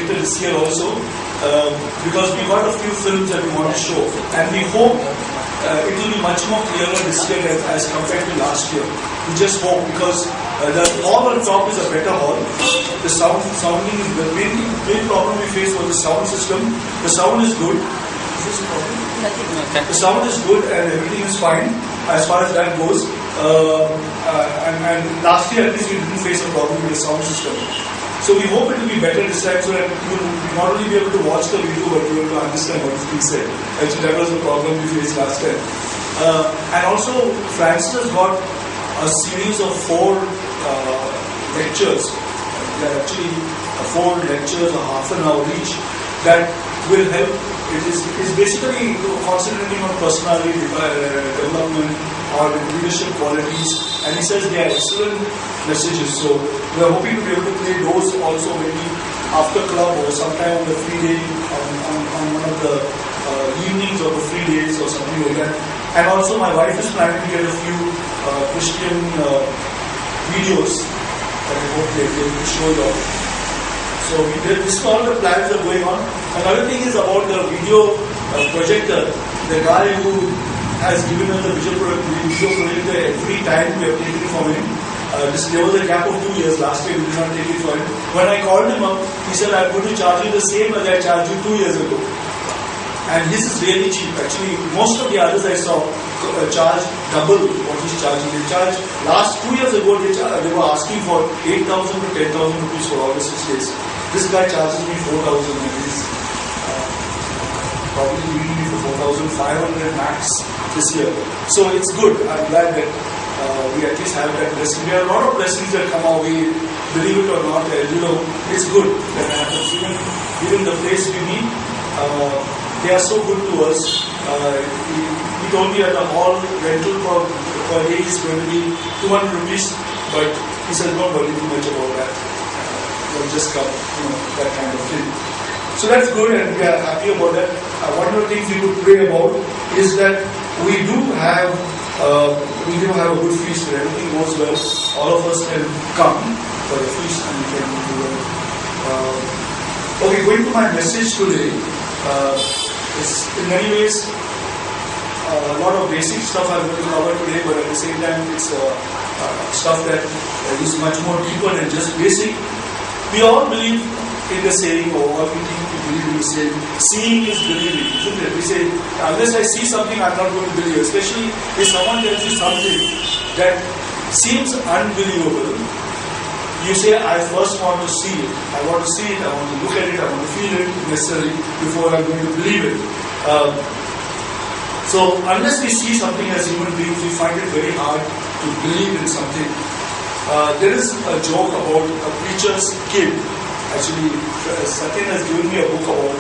projector this year also, because we got a few films that we want to show, and we hope it will be much more clearer this year as compared to last year. We just hope, because the hall on top is a better hall. The sounding is the main problem we face was the sound system. The sound is good. Is this a problem? The sound is good and everything is fine as far as that goes. And last year at least we didn't face a problem with the sound system. So we hope it will be better this time, so that you will not only be able to watch the video, but you will be able to understand what is being said. Actually, that was the problem we faced last time. And also, Francis has got a series of 4 lectures. They are actually 4 lectures, a half an hour each, that will help. It is basically concentrating on personality development or leadership qualities, and he says they are excellent messages. So we are hoping to be able to play those also maybe after club or sometime on the free day, on one of the evenings or the free days or something like that. And also my wife is planning to get a few Christian videos that I hope they will show you all. So this is all the plans are going on. Another thing is about the video projector. The guy who has given us the video projector every time we have taken it from him. There was a gap of 2 years. Last year we did not take it from him. When I called him up, he said, I'm going to charge you the same as I charged you 2 years ago. And this is really cheap. Actually, most of the others I saw charge double what he's charging. They charge, last 2 years ago, they were asking for 8,000 to 10,000 rupees for all the 6 days. This guy charges me 4,000 and he's probably giving me for 4,500 max this year. So it's good. I'm glad that we at least have that blessing. There are a lot of blessings that come our way, believe it or not. It's good that happens. Even the place we meet, they are so good to us. He told me at the hall rental per day is going to be 200 rupees, but he said don't worry too much about that. They'll just come, that kind of thing. So that's good, and we are happy about that. One of the things we could pray about is that we do have a good feast. Where everything goes well, all of us can come for the feast and we can do well. Okay, going to my message today. It's in many ways a lot of basic stuff I'm going to cover today, but at the same time it's stuff that is much more deeper than just basic. We all believe in the saying, or all we think we believe in the saying, seeing is believing, isn't it? We say, unless I see something, I'm not going to believe, especially if someone tells you something that seems unbelievable. You say, I first want to see it. I want to see it, I want to look at it, I want to feel it necessarily before I'm going to believe it. So unless we see something as human beings, we find it very hard to believe in something. There is a joke about a preacher's kid. Actually, Satyan has given me a book about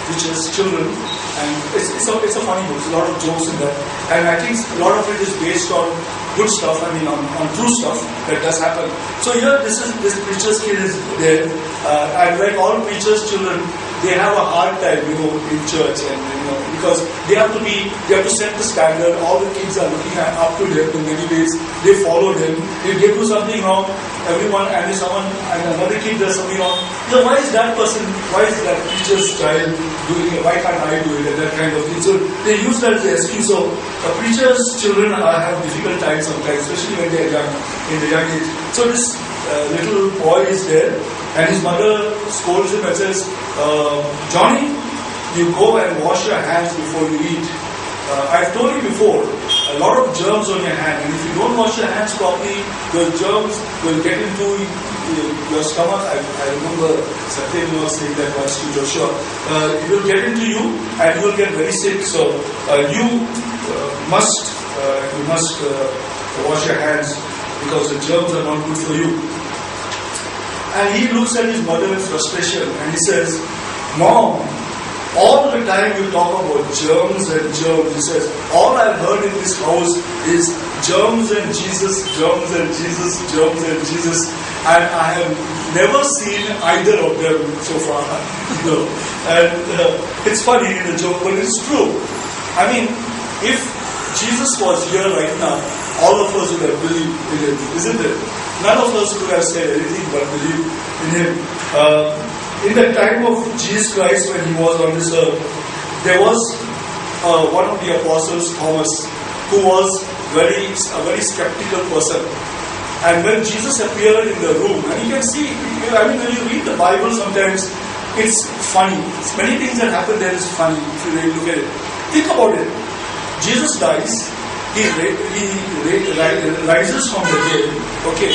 preacher's children, and it's a funny book. There's a lot of jokes in that, and I think a lot of it is based on good stuff. I mean, on true stuff that does happen. So here, this preacher's kid is there, and like all preachers' children, they have a hard time, in church, and because they have to set the standard. All the kids are looking up to them in many ways. They follow them. If they do something wrong, everyone and another kid does something wrong. Why is that preacher's child doing it? Why can't I do it? And that kind of thing. So they use that as an excuse. So preacher's children have difficult times sometimes, especially when they are young, in the young age. So this little boy is there, and his mother scolds him and says, Johnny, you go and wash your hands before you eat. I've told you before, a lot of germs on your hand, and if you don't wash your hands properly, those germs will get into your stomach. I remember Satya was saying that once to Joshua. It will get into you and you will get very sick. So you must wash your hands because the germs are not good for you. And he looks at his mother in frustration and he says, Mom, all the time you talk about germs and germs. He says, all I've heard in this house is germs and Jesus, germs and Jesus, germs and Jesus. And I have never seen either of them so far. And it's funny in a joke, but it's true. I mean, if Jesus was here right now, all of us would have believed in him, isn't it? None of us could have said anything but believe in him. In the time of Jesus Christ, when he was on this earth, there was one of the apostles, Thomas, who was a very skeptical person. And when Jesus appeared in the room, and you can see, when you read the Bible sometimes, it's funny. Many things that happen there is funny if you really look at it. Think about it. Jesus dies, he rises from the dead. Okay,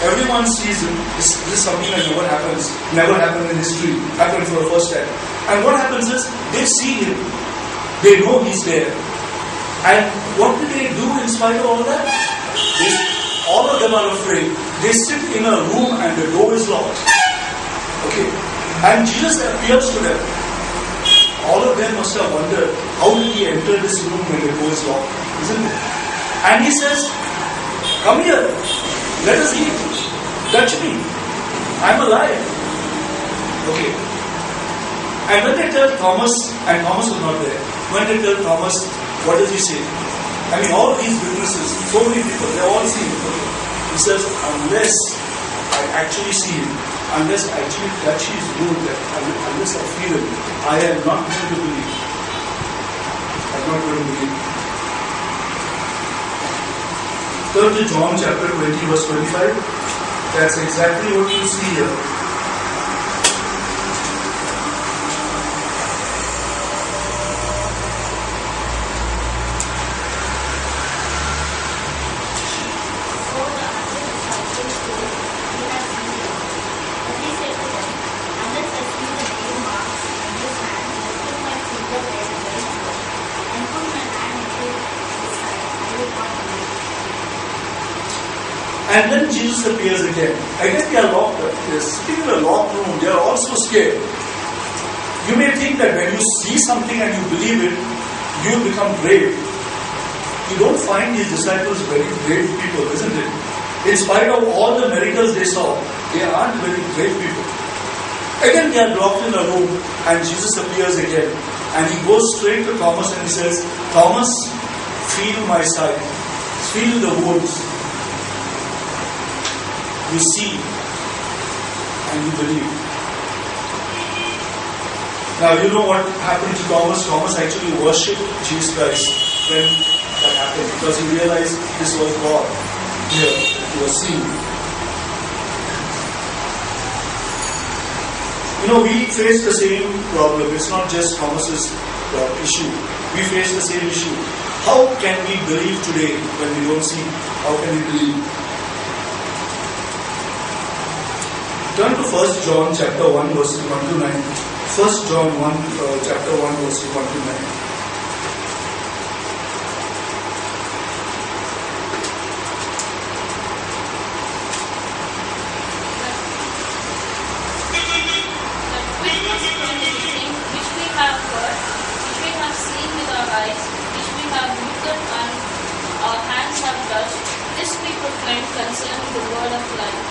everyone sees him. This is something that never happened in history. Happened for the first time. And what happens is they see him. They know he's there. And what do they do in spite of all that? All of them are afraid. They sit in a room and the door is locked. Okay. And Jesus appears to them. All of them must have wondered, how did he enter this room when the door is locked? Isn't it? And he says, come here. Let us eat. Touch me. I'm alive. Okay. And when they tell Thomas, and Thomas was not there, when they tell Thomas, what does he say? All these witnesses, so many people, they all see him. He says, unless I actually see him, unless I actually touch his wound, unless I feel him, I am not going to believe. I'm not going to believe. Turn to John chapter 20, verse 25. That's exactly what you see here. And then Jesus appears again. Again they are locked up. They are sitting in a locked room. They are also scared. You may think that when you see something and you believe it, you become brave. You don't find these disciples very brave people, isn't it? In spite of all the miracles they saw, they aren't very brave people. Again they are locked in a room and Jesus appears again. And he goes straight to Thomas and he says, Thomas, feel my side. Feel the wounds. You see and you believe. Now you know what happened to Thomas. Thomas actually worshipped Jesus Christ when that happened because he realized this was God here that he was seeing. We face the same problem. It's not just Thomas's issue. We face the same issue. How can we believe today when we don't see? How can we believe? Turn to 1 John chapter 1 verses 1 to 9. 1 John 1 chapter 1 verses 1 to 9. Concerning the word of life.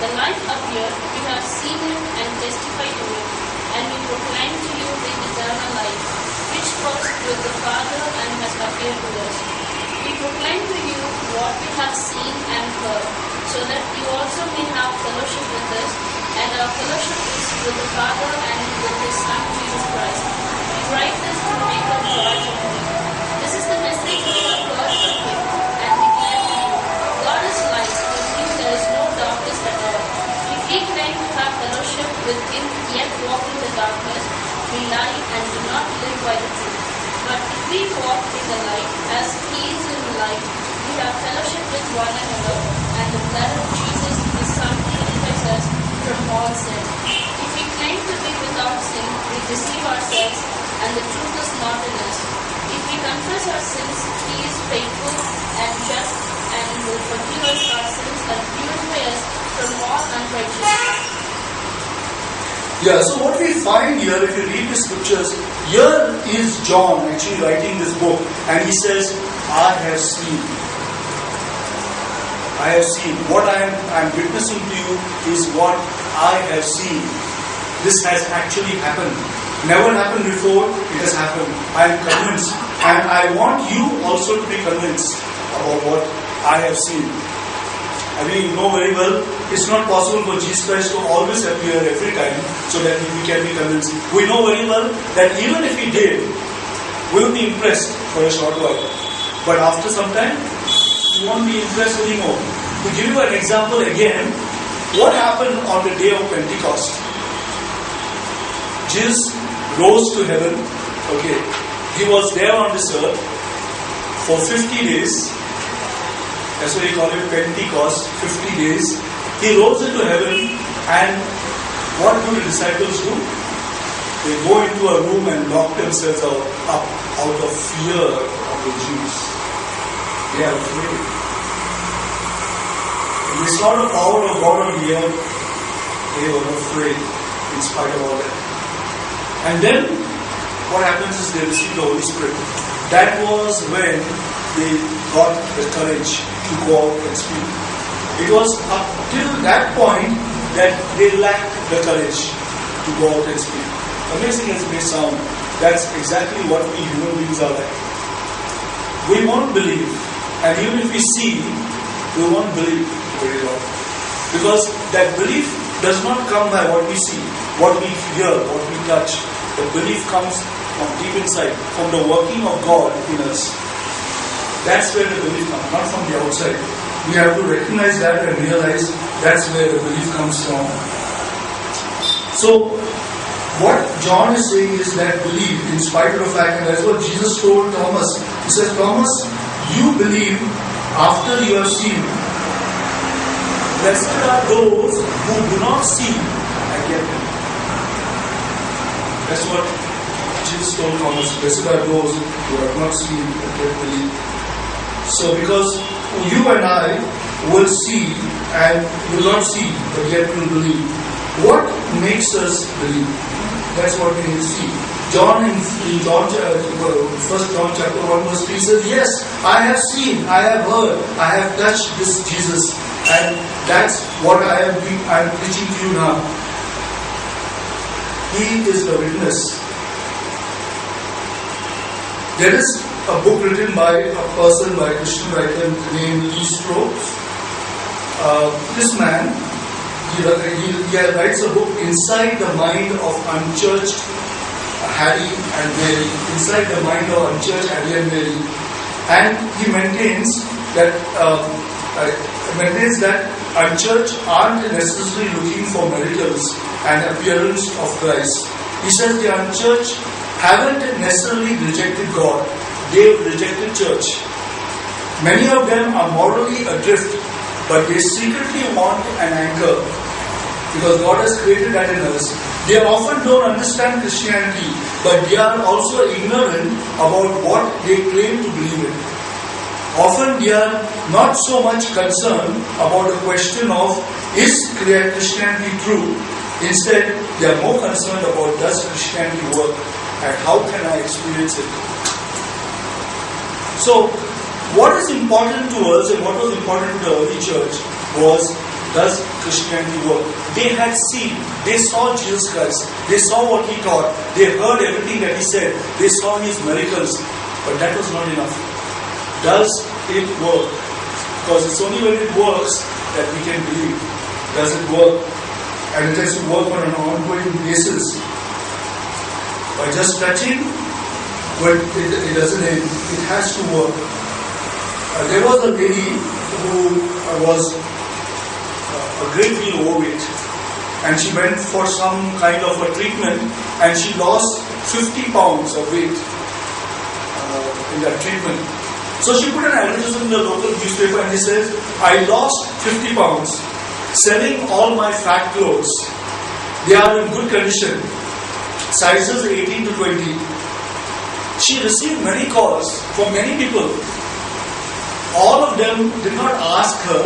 The light appeared, we have seen it and testified to it, and we proclaim to you the eternal life, which was with the Father and has appeared to us. We proclaim to you what we have seen and heard, so that you also may have fellowship with us, and our fellowship is with the Father and with His Son Jesus Christ. We write this to make our joy complete. This is the message we have heard from Him, and declare to you. God is light, in Him there is no darkness at all. If we claim to have fellowship with Him, yet walk in the darkness, we lie and do not live by the truth. But if we walk in the light, as He is in the light, we have fellowship with one another, and the blood of Jesus, His Son, purifies us from all sin. If we claim to be without sin, we deceive ourselves, and the truth is not in us. If we confess our sins, He is faithful and just, and will forgive us our sins and purify us from all unrighteousness. Yeah, so what we find here, if you read the scriptures, here is John actually writing this book, and he says, I have seen. I have seen. What I am witnessing to you is what I have seen. This has actually happened. Never happened before, it has happened. I am convinced. And I want you also to be convinced about what I have seen. I mean, you know very well, it's not possible for Jesus Christ to always appear every time so that we can be convinced. We know very well that even if He did, we will be impressed for a short while. But after some time, we won't be impressed anymore. To give you an example again, what happened on the day of Pentecost? Jesus rose to heaven. Okay, He was there on this earth for 50 days. That's why we call it Pentecost, 50 days. He rose into heaven, and what do the disciples do? They go into a room and lock themselves up out of fear of the Jews. They are afraid. When they saw the power of God on the earth, they were afraid in spite of all that. And then what happens is they receive the Holy Spirit. That was when they got the courage to go out and speak. It was up till that point that they lacked the courage to go out and speak. Amazing as it may sound, that's exactly what we human beings are like. We won't believe, and even if we see, we won't believe very well. Because that belief does not come by what we see, what we hear, what we touch. The belief comes from deep inside, from the working of God in us. That's where the belief comes, not from the outside. We have to recognize that and realize that's where the belief comes from. So, what John is saying is that believe in spite of the fact, and that's what Jesus told Thomas. He says, Thomas, you believe after you have seen. Blessed are those who do not see and yet believe. That's what Jesus told Thomas. Blessed are those who have not seen and yet believe. So because you and I will see and will not see, but yet will believe. What makes us believe? That's what we need to see. John in 1 John chapter 1 verse 3 says, yes, I have seen, I have heard, I have touched this Jesus, and that's what I'm preaching to you now. He is the witness. There is a book written by a person, by a Christian writer named Lee Strobes. This man, he writes a book, Inside the Mind of Unchurched Harry and Mary. Inside the Mind of Unchurched Harry and Mary. And he maintains that unchurched aren't necessarily looking for miracles and appearance of Christ. He says the unchurched haven't necessarily rejected God. They've rejected church. Many of them are morally adrift, but they secretly want an anchor because God has created that in us. They often don't understand Christianity, but they are also ignorant about what they claim to believe in. Often they are not so much concerned about the question of is Christianity true? Instead, they are more concerned about does Christianity work and how can I experience it? So, what is important to us and what was important to the early church was, does Christianity work? They had seen, they saw Jesus Christ, they saw what He taught, they heard everything that He said, they saw His miracles, but that was not enough. Does it work? Because it's only when it works that we can believe. Does it work? And it has to work on an ongoing basis. By just touching, but it doesn't end. It has to work. There was a lady who was a great deal overweight, and she went for some kind of a treatment, and she lost 50 pounds of weight in that treatment. So she put an advertisement in the local newspaper, and he says, I lost 50 pounds selling all my fat clothes. They are in good condition, sizes 18 to 20. She received many calls from many people. All of them did not ask her,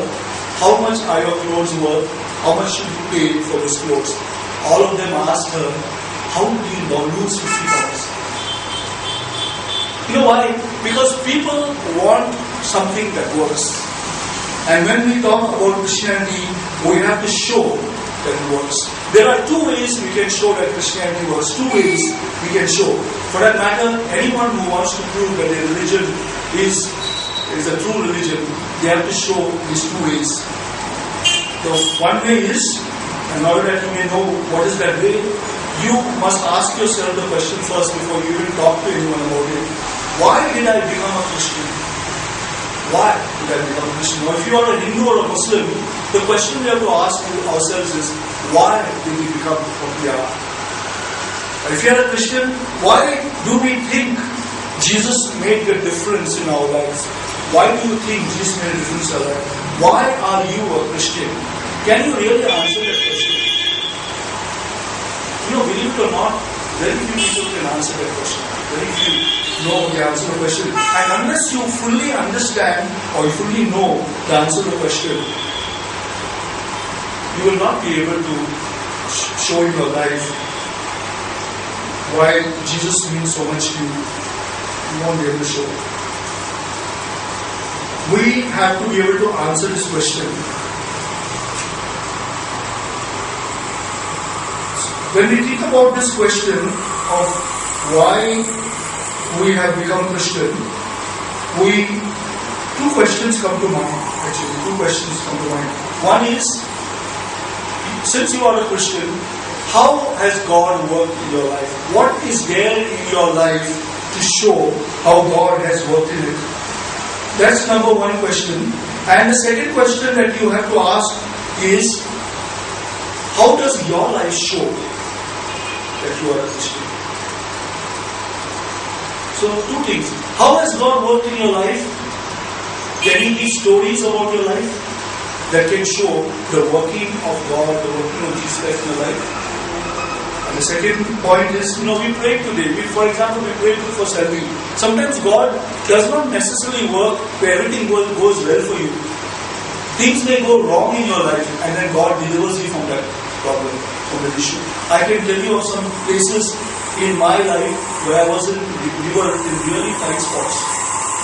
how much are your clothes worth? How much should you pay for these clothes? All of them asked her, how do you lose 50 pounds? You know why? Because people want something that works. And when we talk about Christianity, we have to show that it works. There are two ways we can show that Christianity works. Two ways we can show. For that matter, anyone who wants to prove that their religion is a true religion, they have to show these two ways. The one way is, in order that you may know what is that way, you must ask yourself the question first before you even talk to anyone about it. Why did I become a Christian? Why did I become a Christian? Now, if you are a Hindu or a Muslim, the question we have to ask ourselves is, why did we become what we are? And if you are a Christian, why do we think Jesus made a difference in our lives? Why do you think Jesus made a difference in our lives? Why are you a Christian? Can you really answer that question? Believe it or not, very few people can answer that question. Very few know the answer to the question. And unless you fully understand or you fully know the answer to the question, you will not be able to show in your life why Jesus means so much to you. You won't be able to show. We have to be able to answer this question. When we think about this question of why we have become Christian, two questions come to mind. Actually, two questions come to mind. One is, since you are a Christian, how has God worked in your life? What is there in your life to show how God has worked in it? That's number one question. And the second question that you have to ask is, how does your life show that you are a Christian? So, two things. How has God worked in your life? Can you give stories about your life that can show the working of God, the working of Jesus Christ in your life? And the second point is, we prayed today. For example, we prayed for salvation. Sometimes God does not necessarily work where everything goes well for you. Things may go wrong in your life, and then God delivers you from that problem, from that issue. I can tell you of some places in my life where we were in really tight spots.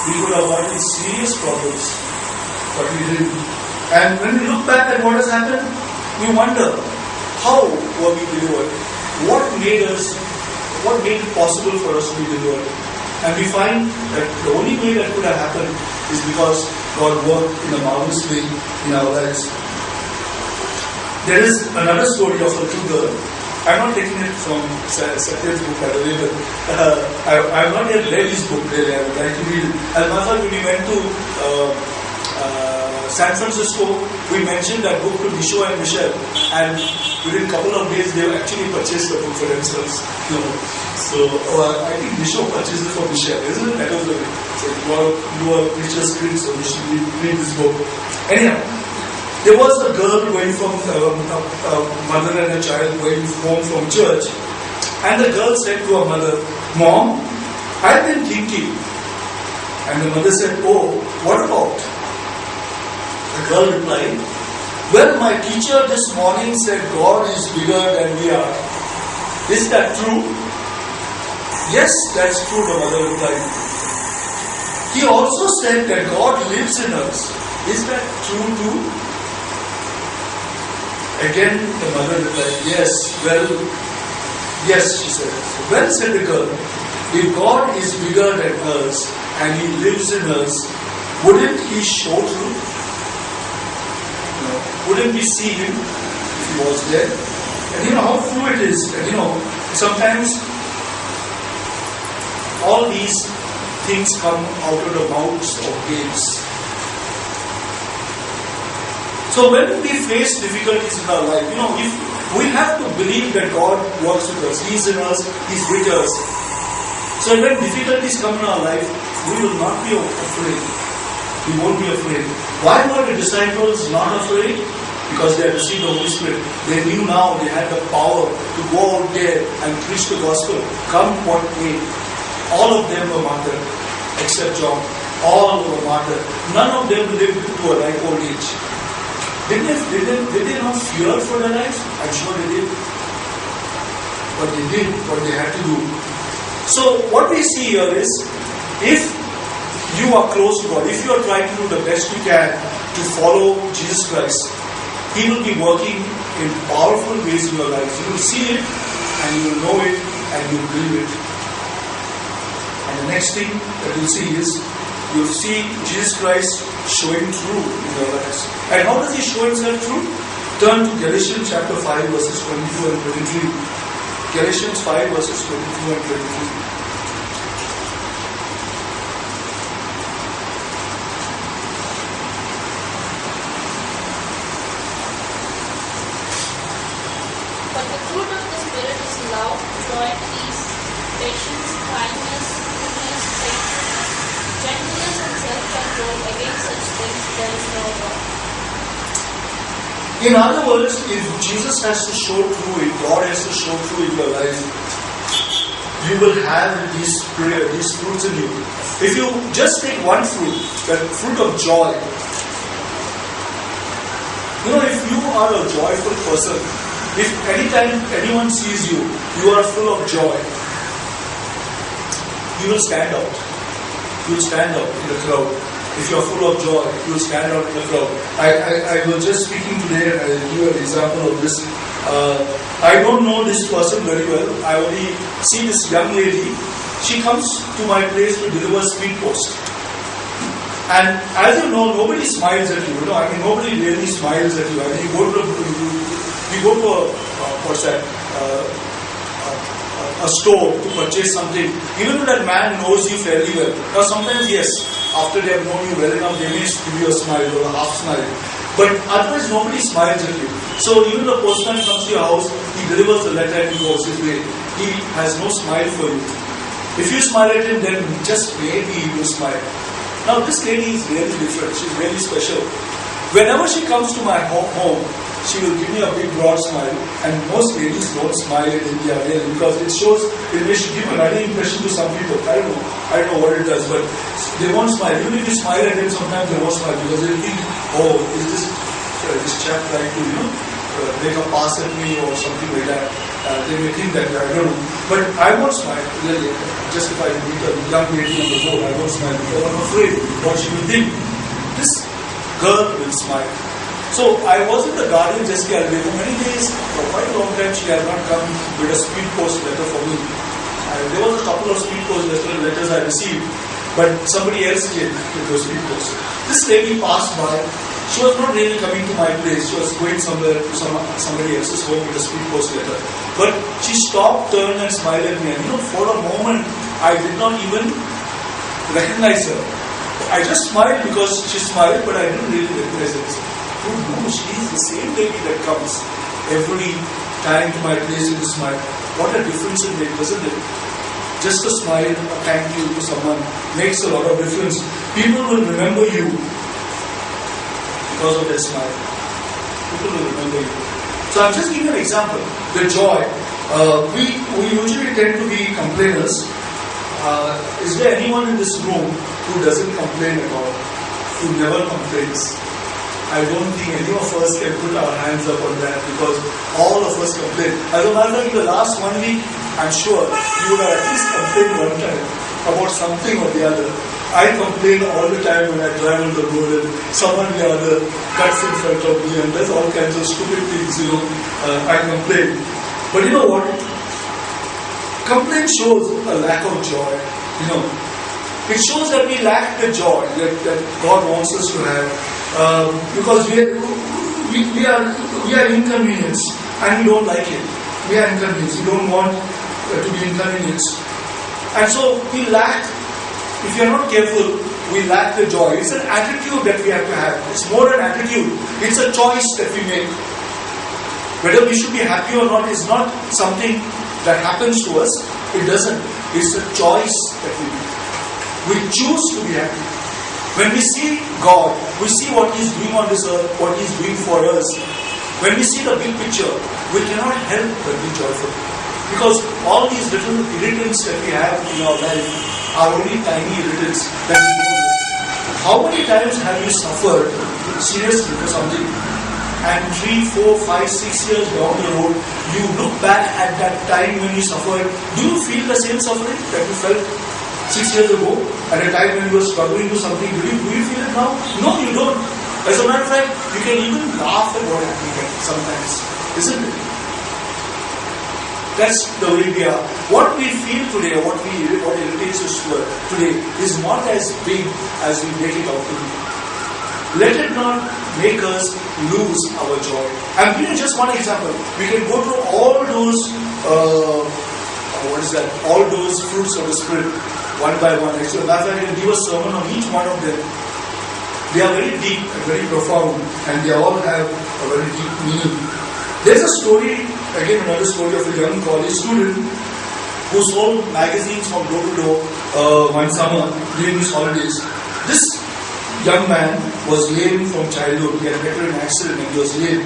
We could have got in serious problems, but we didn't. And when we look back at what has happened, we wonder, how were we delivered? What made it possible for us to be delivered? And we find that the only way that could have happened is because God worked in a marvelous way in our lives. There is another story of a little girl. I'm not taking it from Satya's book, by the way, but I have not yet read his book really. I would like to read it. As a matter of fact, when we went to San Francisco, we mentioned that book to Nisho and Michelle, and within a couple of days they actually purchased the book for themselves. So I think Nisho purchased it for Michelle, isn't it? That was the way. So you are preacher's kid, so you should read this book. Anyhow, there was a girl going from a mother and a child going home from church, and the girl said to her mother, "Mom, I've been thinking." And the mother said, "Oh, what about?" The girl replied, "Well, my teacher this morning said God is bigger than we are. Is that true?" "Yes, that's true," the mother replied. "He also said that God lives in us. Is that true too?" Again, the mother replied, "Yes, yes," she said. "Well," said the girl, "if God is bigger than us and He lives in us, wouldn't He show truth? Wouldn't we see Him if He was there?" And how true it is. And sometimes all these things come out of the mouths of babes. So when we face difficulties in our life, if we have to believe that God works with us, He's in us, He's with us. So when difficulties come in our life, we will not be afraid. We won't be afraid. Why were the disciples not afraid? Because they had received the Holy Spirit. They knew now they had the power to go out there and preach the gospel. Come what may. All of them were martyred, except John. All were martyred. None of them lived to a ripe old age. Did they not fear for their lives? I'm sure they did. But they did what they had to do. So what we see here is, if you are close to God, if you are trying to do the best you can to follow Jesus Christ, He will be working in powerful ways in your life. You will see it, and you will know it, and you will believe it. And the next thing that you'll see is, you'll see Jesus Christ showing through in your lives. And how does He show Himself through? Turn to Galatians chapter 5 verses 22 and 23. Galatians 5 verses 22 and 23. But the fruit of the Spirit is love, joy, peace, patience, kindness, goodness, faithfulness, gentleness, and self-control. Against such things there is no law. In other words, if Jesus has to show through it, God has to show through in your life, you will have these fruits in you. If you just take one fruit, the fruit of joy, if you are a joyful person, if anytime anyone sees you, you are full of joy, you will stand out. You will stand out in the crowd. If you are full of joy, you will stand out in the crowd. I was just speaking today, and I'll give you an example of this. I don't know this person very well. I only see this young lady. She comes to my place to deliver speed post. And as you know, nobody smiles at you. Nobody really smiles at you. I mean, you go to a store to purchase something. Even though that man knows you fairly well. Now sometimes, yes, after they have known you well enough, they may give you a smile or a half smile. But otherwise, nobody smiles at you. So even the postman comes to your house, he delivers the letter and he goes his way. He has no smile for you. If you smile at him, then just maybe he will smile. Now this lady is really different. She's really special. Whenever she comes to my home, she will give me a big broad smile. And most ladies don't smile in India really, because it may give a funny impression to some people. I don't know what it does, but they won't smile. Even if you smile at them, sometimes they won't smile because they think, oh, is this chap trying to make a pass at me or something like that. They may think that, I don't know. But I won't smile, really. Just if I meet a young lady on the road, I won't smile because I'm afraid what she will think. This girl will smile. So I was in the garden just for many days, for quite a long time she had not come with a speed post letter for me. There was a couple of speed post letters I received, but somebody else came with those speed posts. This lady passed by. She was not really coming to my place. She was going somewhere to somebody else's home with a speed post letter. But she stopped, turned and smiled at me. And for a moment, I did not even recognize her. I just smiled because she smiled, but I didn't really recognize her. Oh no, she is the same lady that comes every time to my place with a smile. What a difference it makes, doesn't it? Just a smile, a thank you to someone makes a lot of difference. People will remember you because of that smile. People will remember you. So I'm just giving you an example. The joy. We usually tend to be complainers. Is there anyone in this room who doesn't complain at all? Who never complains? I don't think any of us can put our hands up on that because all of us complain. As a matter of fact, in the last 1 week, I'm sure you would have at least complained one time about something or the other. I complain all the time when I drive on the road and someone or the other cuts in front of me and does all kinds of stupid things, I complain. But you know what? Complaint shows a lack of joy, It shows that we lack the joy that God wants us to have. Because we are inconvenienced and we don't like it. We are inconvenienced. We don't want to be inconvenienced. And so we lack, if you are not careful, we lack the joy. It's an attitude that we have to have. It's more an attitude. It's a choice that we make. Whether we should be happy or not is not something that happens to us. It doesn't. It's a choice that we make. We choose to be happy. When we see God, we see what He is doing on this earth, what He is doing for us. When we see the big picture, we cannot help but be joyful. Because all these little irritants that we have in our life are only tiny irritants that we don't know. How many times have you suffered seriously for something? And 3, 4, 5, 6 years down the road, you look back at that time when you suffered. Do you feel the same suffering that you felt 6 years ago, at a time when you were struggling to something? Do you feel it now? No, you don't. As a matter of fact, you can even laugh at what happened sometimes, isn't it? That's the way we are. What we feel today, what irritates us today, is not as big as we make it out to be. let it not make us lose our joy. I'm giving you just one example. We can go through all those, all those fruits of the Spirit one by one. Actually, I can give a sermon on each one of them. They are very deep and very profound, and they all have a very deep meaning. There's a story, again another story of a young college student who sold magazines from door to door one summer during his holidays. This young man was lame from childhood. He had met in an accident and he was lame.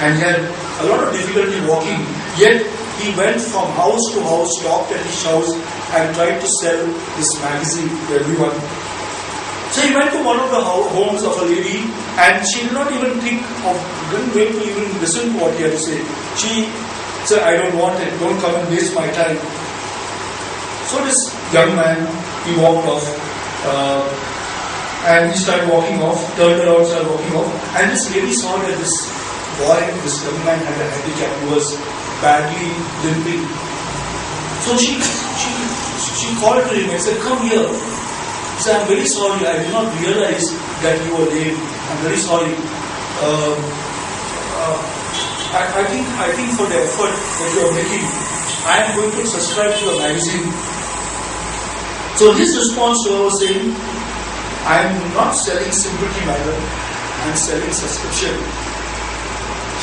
And he had a lot of difficulty walking. Yet he went from house to house, stopped at his house and tried to sell this magazine to everyone. So he went to one of the homes of a lady and she did not even didn't wait to even listen to what he had to say. She said, I don't want it, don't come and waste my time. So this young man, he walked off and he started walking off, turned around, started walking off, and this lady saw that this young man had a handicap, he was badly limping. So she called to him and said, come here. He said, I'm very sorry, I did not realize that you were lame. I'm very sorry. I think for the effort that you are making, I am going to subscribe to your magazine. So his response to her was saying, I am not selling sympathy, madam, I am selling subscription.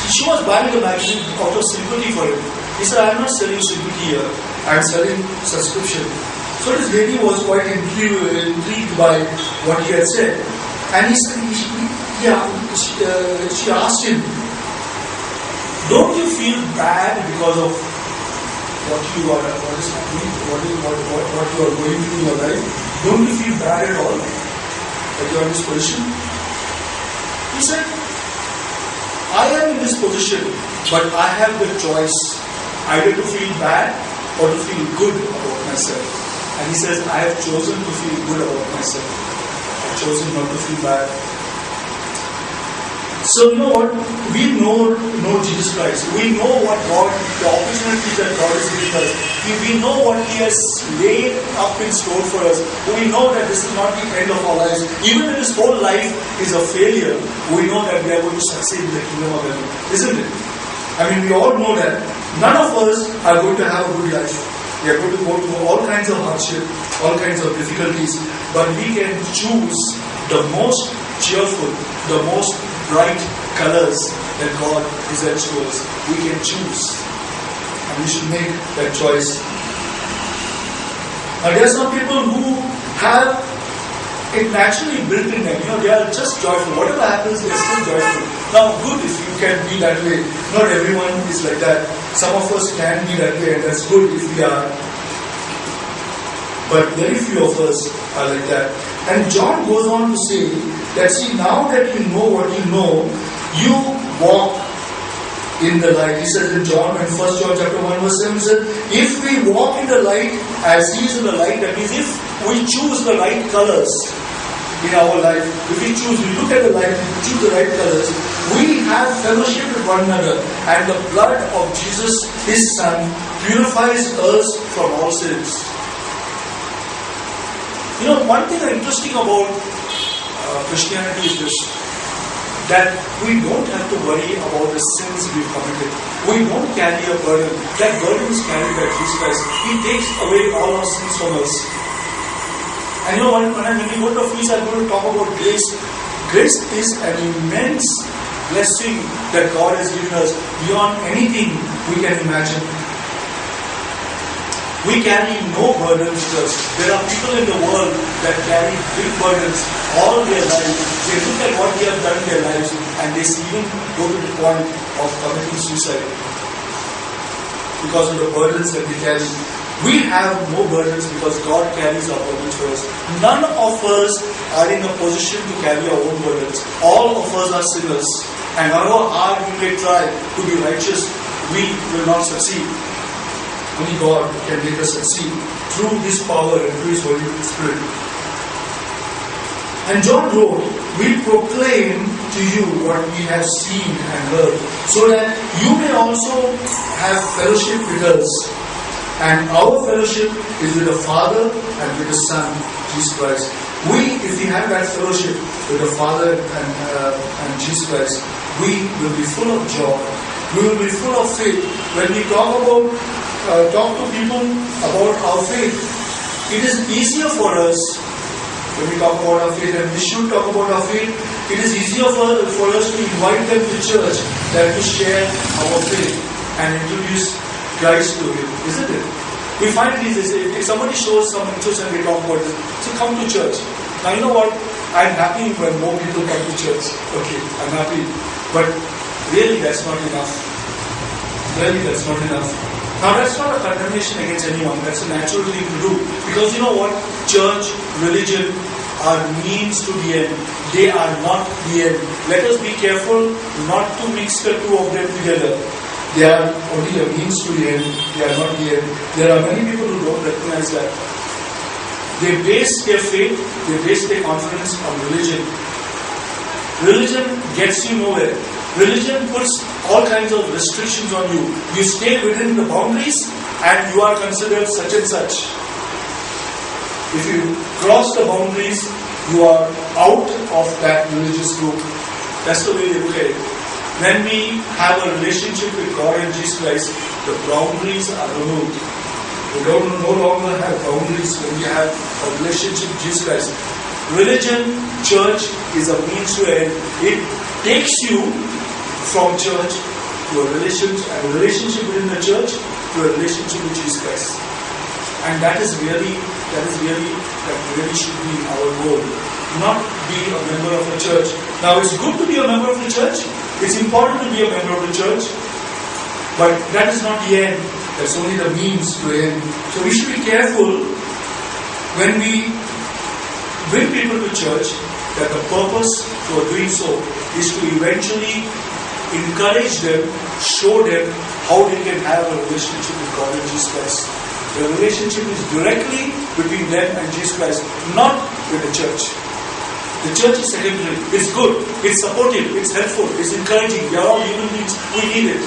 She was buying the magazine out of sympathy for him. He said, I am not selling sympathy here, I am selling subscription. So this lady was quite intrigued by what he had said. And she asked him, don't you feel bad because of what you are going through in your life? Don't you feel bad at all that you are in this position? He said, I am in this position, but I have the choice either to feel bad or to feel good about myself. And he says, I have chosen to feel good about myself. I have chosen not to feel bad. So you know what? We know Jesus Christ. We know what God, the opportunities that God is giving us. We know what He has laid up in store for us. We know that this is not the end of our lives. Even if this whole life is a failure, we know that we are going to succeed in the kingdom of heaven. Isn't it? I mean, we all know that. None of us are going to have a good life. We are going to go through all kinds of hardship, all kinds of difficulties, but we can choose the most cheerful, the most bright colors that God presents to us. We can choose, and we should make that choice. Now, there are some people who have it naturally built in them. They are just joyful. Whatever happens, they are still joyful. Now, good if you can be that way. Not everyone is like that. Some of us can be that way, and that's good if we are. But very few of us are like that. And John goes on to say that, see, now that you know what you know, you walk in the light. He says in John, in 1 John chapter 1 verse 7, he said, if we walk in the light as He is in the light, that means if we choose the right colors in our life, if we look at the light, we choose the right colors, we have fellowship with one another, and the blood of Jesus, His Son, purifies us from all sins. One thing interesting about Christianity is this, that we don't have to worry about the sins we've committed. We don't carry a burden. That burden is carried by Jesus Christ. He takes away all our sins from us. And when we go to a feast, I'm going to talk about grace. Grace is an immense blessing that God has given us beyond anything we can imagine. We carry no burdens with us. There are people in the world that carry big burdens all their lives. They look at what they have done in their lives and they even go to the point of committing suicide because of the burdens that they carry. We have no burdens because God carries our burdens for us. None of us are in a position to carry our own burdens. All of us are sinners. And however hard we may try to be righteous, we will not succeed. Only God can make us succeed through His power and through His Holy Spirit. And John wrote, we proclaim to you what we have seen and heard, so that you may also have fellowship with us. And our fellowship is with the Father and with the Son, Jesus Christ. If we have that fellowship with the Father and Jesus Christ, we will be full of joy. We will be full of faith. When we talk to people about our faith, it is easier for us when we talk about our faith, and we should talk about our faith. It is easier for us to invite them to church than to share our faith and introduce Christ to Him, isn't it? We find it easy. If somebody shows some interest and we talk about it, so come to church. Now you know what? I'm happy when more people come to church. Okay, I'm happy. But really that's not enough. Really that's not enough. Now that's not a condemnation against anyone. That's a natural thing to do. Because you know what? Church, religion are means to the end. They are not the end. Let us be careful not to mix the two of them together. They are only a means to the end. They are not the end. There are many people who don't recognize that. They base their faith, they base their confidence on religion. Religion gets you nowhere. Religion puts all kinds of restrictions on you. You stay within the boundaries and you are considered such and such. If you cross the boundaries, you are out of that religious group. That's the way they look at it. When we have a relationship with God and Jesus Christ, the boundaries are removed. We no longer have boundaries when we have a relationship with Jesus Christ. Religion, church is a means to end. It takes you from church to a relationship within the church to a relationship with Jesus Christ. And that really should be our goal. Not be a member of a church. Now it's good to be a member of the church. It's important to be a member of the church. But that is not the end. That's only the means to end. So we should be careful when we bring people to church that the purpose for doing so is to eventually encourage them, show them how they can have a relationship with God and Jesus Christ. The relationship is directly between them and Jesus Christ, not with the church. The church is secondary. It's good, it's supportive, it's helpful, it's encouraging. We are all human beings, we need it.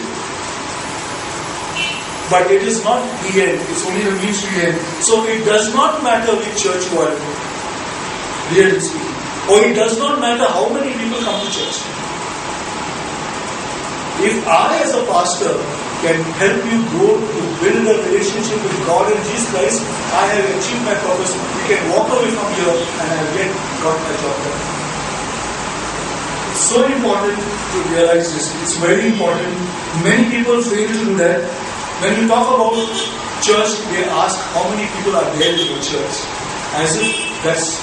But it is not the end, it's only the means to the end. So it does not matter which church you are in, really speaking. Or it does not matter how many people come to church. If I as a pastor can help you grow to build a relationship with God and Jesus Christ, I have achieved my purpose. You can walk away from here and I have yet got my job done. It's so important to realize this. It's very important. Many people fail to do that. When you talk about church, they ask how many people are there in your church. As if that's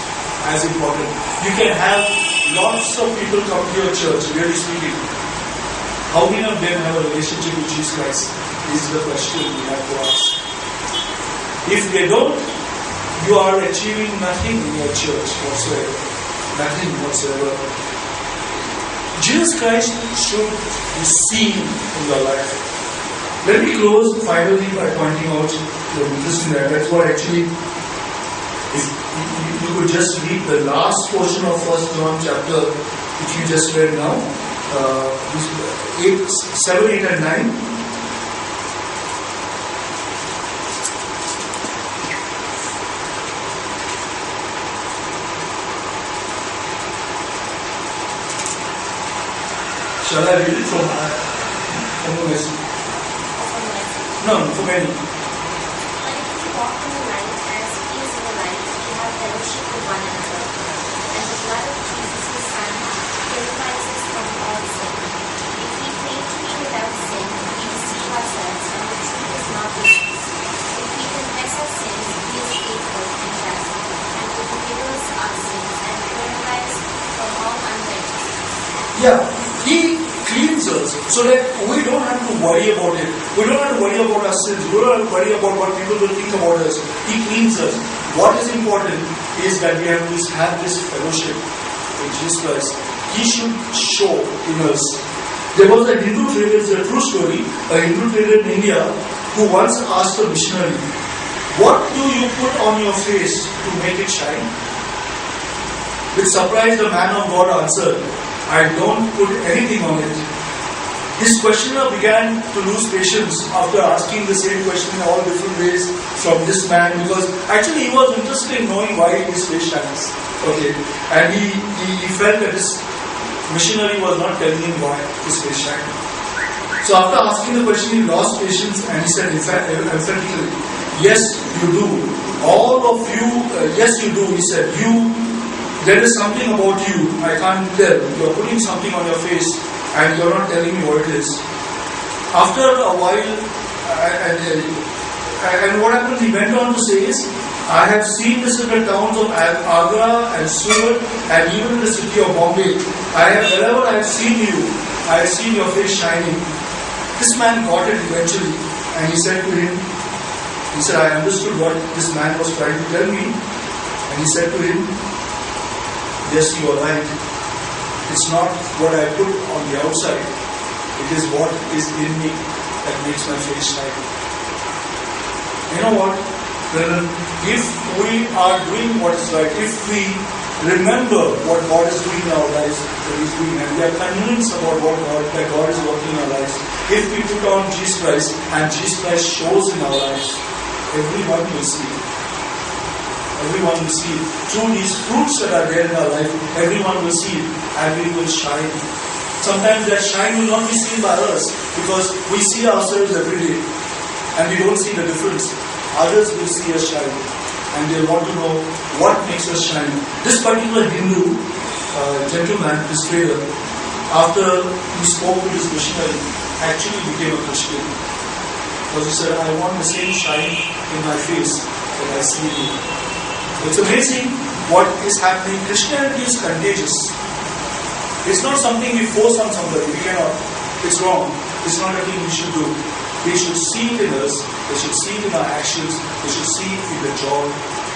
as important. You can have lots of people come to your church, really speaking. How many of them have a relationship with Jesus Christ? This is the question we have to ask. If they don't, you are achieving nothing in your church whatsoever. Nothing whatsoever. Jesus Christ should be seen in your life. Let me close finally by pointing out the interesting that. That's what actually, if you could just read the last portion of 1 John chapter, which you just read now. 7, 8 and 9. Shall I read it from the message? No, from any. But if we walk in the light as He is in the light, we have fellowship with one another. And the blood of Jesus, His Son, purifies us from all sin. If we claim to be without sin, we deceive ourselves, and the truth is not in us. If we confess our sins, He is faithful and just, and will forgive us our sins and purify us from all unrighteousness. Yeah, He cleans us so that we don't have to worry about it. We don't have to worry about our sins. We don't have to worry about what people will think about us. He cleans us. What is important is that we have this fellowship with Jesus Christ. He should show in us. There was a Hindu trader, it's a true story, a Hindu trader in India who once asked a missionary, "What do you put on your face to make it shine?" With surprise, the man of God answered, "I don't put anything on it." This questioner began to lose patience after asking the same question in all different ways from this man, because actually he was interested in knowing why his face shines. Okay, and he felt that his missionary was not telling him why his face shined. So after asking the question, he lost patience and he said emphatically, "Yes, you do. All of you, yes, you do." He said, there is something about you, I can't tell. You are putting something on your face and you are not telling me what it is. After a while, and what happened, he went on to say is, "I have seen this in the towns of Agra and Surat and even in the city of Bombay. Wherever I have seen you, I have seen your face shining." This man got it eventually, and he said to him, I understood what this man was trying to tell me, and he said to him, "Yes, you are right. It's not what I put on the outside, it is what is in me that makes my face shine." You know what? Brethren, if we are doing what is right, if we remember what God is doing in our lives, that He is doing, and we are convinced about that God is working in our lives, if we put on Jesus Christ and Jesus Christ shows in our lives, everyone will see it. Everyone will see it. Through these fruits that are there in our life, everyone will see it and we will shine. Sometimes that shine will not be seen by us because we see ourselves every day and we don't see the difference. Others will see us shine and they want to know what makes us shine. This particular Hindu gentleman, this trader, after he spoke with his missionary, actually became a Christian. Because he said, "I want the same shine in my face that I see in you." It's amazing what is happening. Christianity is contagious. It's not something we force on somebody. We cannot. It's wrong. It's not a thing we should do. They should see it in us. They should see it in our actions. They should see it in the joy,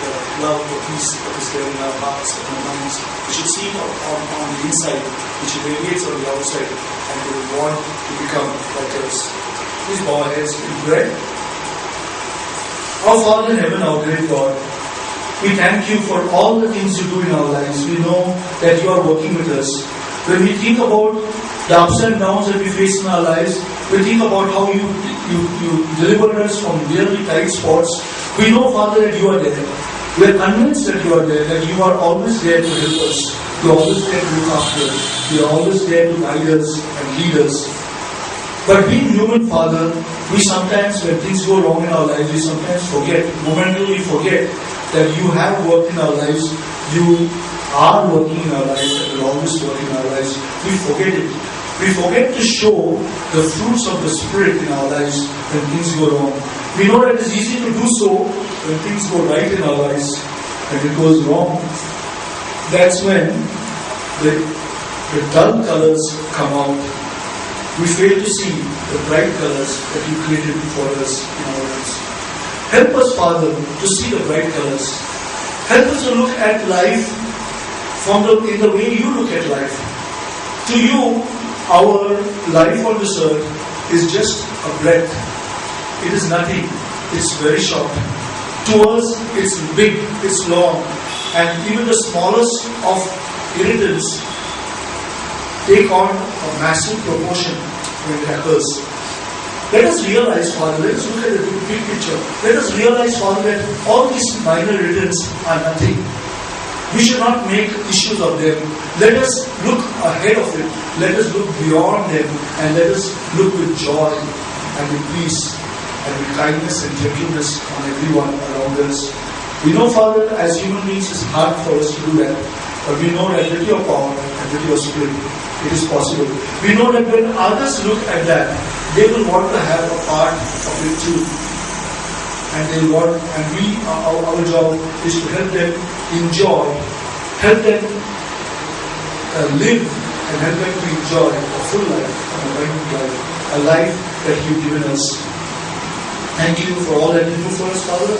the love, the peace that is there in our hearts and our minds. They should see it on the inside, which radiates on the outside, and they will want to become like us. Please bow our heads in prayer. Our Father in heaven, our great God, we thank you for all the things you do in our lives. We know that you are working with us. When we think about the ups and downs that we face in our lives, we think about how you delivered us from really tight spots. We know, Father, that you are there. We are convinced that you are there, that you are always there to help us. You are always there to look after us. You are always there to guide us and lead us. But being human, Father, we sometimes, when things go wrong in our lives, we sometimes momentarily forget that you have worked in our lives, you are working in our lives, and will always work in our lives. We forget it. We forget to show the fruits of the Spirit in our lives when things go wrong. We know that it's easy to do so when things go right in our lives. When it goes wrong, that's when the dull colors come out. We fail to see the bright colors that you created for us in our lives. Help us, Father, to see the bright colors. Help us to look at life in the way you look at life. To you, our life on this earth is just a breath. It is nothing. It's very short. To us, it's big, it's long, and even the smallest of irritants take on a massive proportion when it occurs. Let us realize, Father, let us look at the big picture. Let us realize, Father, that all these minor irritants are nothing. We should not make issues of them. Let us look ahead of it. Let us look beyond them, and let us look with joy and with peace and with kindness and gentleness on everyone around us. We know, Father, as human beings, it's hard for us to do that. But we know that with your power and with your Spirit, it is possible. We know that when others look at that, they will want to have a part of it too. And our job is to help them enjoy, help them live, and help them to enjoy a full life, an abundant life, a life that you've given us. Thank you for all that you do for us, Father.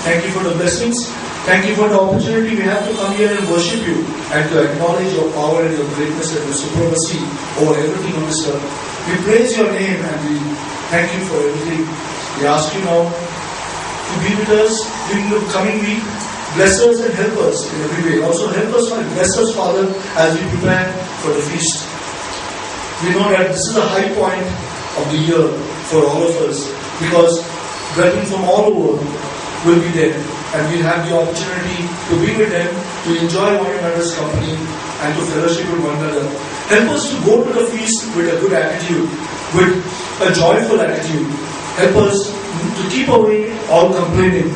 Thank you for the blessings. Thank you for the opportunity we have to come here and worship you and to acknowledge your power and your greatness and your supremacy over everything on this earth. We praise your name and we thank you for everything. We ask you now to be with us in the coming week. Bless us and help us in every way. Also help us and bless us, Father, as we prepare for the feast. We know that this is a high point of the year for all of us because brethren from all over will be there and we'll have the opportunity to be with them, to enjoy one another's company and to fellowship with one another. Help us to go to the feast with a good attitude, with a joyful attitude. Help us to keep away all complaining,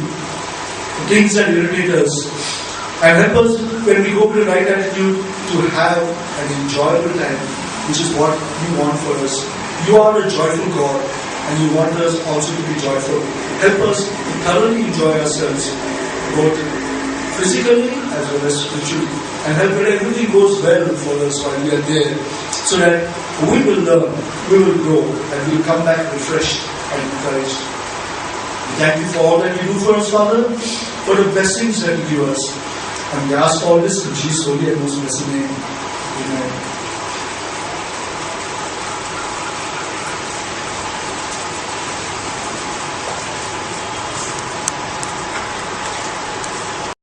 things that irritate us. And help us, when we go with the right attitude, to have an enjoyable time, which is what you want for us. You are a joyful God, and you want us also to be joyful. Help us to thoroughly enjoy ourselves, both physically as well as spiritually. And help that everything goes well for us while we are there, so that we will learn, we will grow, and we will come back refreshed and encouraged. We thank you for all that you do for us, Father, for the blessings that you give us. And we ask all this in Jesus' holy and most blessed name. Amen.